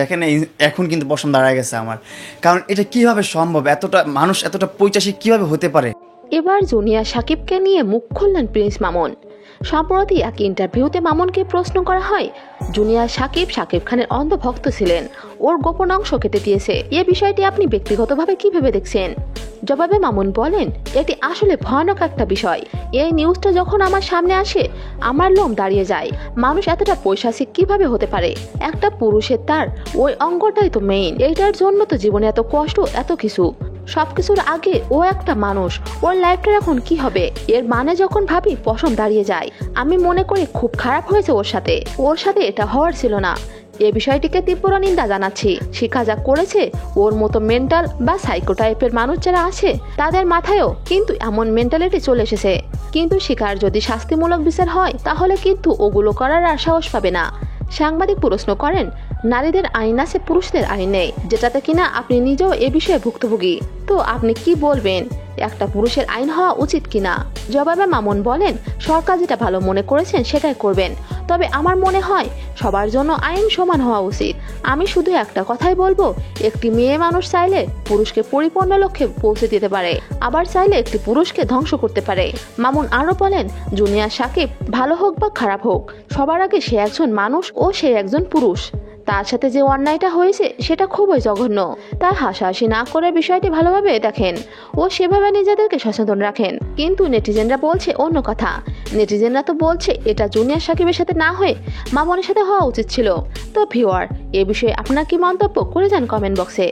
দেখেন এখন কিন্তু পশম দাঁড়ায় গেছে আমার, কারণ এটা কিভাবে সম্ভব? এতটা মানুষ এতটা পৈশাসী কিভাবে হতে পারে? এবার জুনিয়া সাকিবকে নিয়ে মুখ খুললেন প্রিন্স মামুন। সম্প্রতি এক ইন্টারভিউতে মামুনকে প্রশ্ন করা হয়, জুনিয়া সাকিব খানের অন্ধ ভক্ত ছিলেন, ওর গোপন অংশ কেটে দিয়েছে, এ বিষয়টি আপনি ব্যক্তিগতভাবে কিভাবে দেখছেন? জবাবে মামুন বলেন, এটি আসলে ভয়ানক একটা বিষয়। এই নিউজটা যখন আমার সামনে আসে আমার লোম দাঁড়িয়ে যায়। মানুষ এতটা পৈশাচিক কিভাবে হতে পারে? একটা পুরুষের তার ওই অঙ্গটাই তো মেইন, এইটার জন্য তো জীবনে এত কষ্ট, এত কিছু। সবকিছুর আগে ও একটা মানুষ, ওর লাইফটা এখন কি হবে? এর মানে যখন ভাবি পশম দাঁড়িয়ে যায়। আমি মনে করি খুব খারাপ হয়েছে ওর সাথে এটা হওয়ার ছিল না। এ বিষয়টিকে তীব্র নিন্দা জানাচ্ছি। শিখা যা করেছে, ওর মতো মেন্টাল বা সাইকো টাইপের মানুষ যারা আছে তাদের মাথায়ও কিন্তু এমন মেন্টালিটি চলে এসেছে। কিন্তু শিখার যদি শাস্তিমূলক বিচার হয় তাহলে কিন্তু ওগুলো করার আর সাহস পাবে না। সাংবাদিক প্রশ্ন করেন, নারীদের আইন আছে, পুরুষদের আইন নেই, যেটাতে কিনা আপনি নিজেও এ বিষয়ে ভুক্তভোগী। তো আপনি কি বলবেন, একটা পুরুষের আইন হওয়া উচিত কিনা? জবাবে মামুন বলেন, সরকার যেটা ভালো মনে করেছেন সেটাই করবেন, তবে আমার মনে হয় সবার জন্য আইন সমান হওয়া উচিত। আমি শুধু একটা কথাই বলবো, একটি মেয়ে মানুষ চাইলে পুরুষকে পরিপূর্ণ লক্ষ্যে পৌঁছে দিতে পারে, আবার চাইলে একটি পুরুষকে ধ্বংস করতে পারে। মামুন আরো বলেন, জুনিয়া সাকিব ভালো হোক বা খারাপ হোক, সবার আগে সে একজন মানুষ ও সে একজন পুরুষ। তার সাথে যে অন্যায়টা হয়েছে সেটা খুবই জঘন্য। তার হাসাহাসি না করে বিষয়টি ভালোভাবে দেখেন ও সেভাবে নিজেদেরকে সচেতন রাখেন। কিন্তু নেটিজেনরা বলছে অন্য কথা। নেটিজেনরা তো বলছে এটা জুনিয়া সাকিবের সাথে না হয়ে মামুনের সাথে হওয়া উচিত ছিল। তো ভিউয়ার, এ বিষয়ে আপনার কি মন্তব্য করে যান কমেন্ট বক্সে।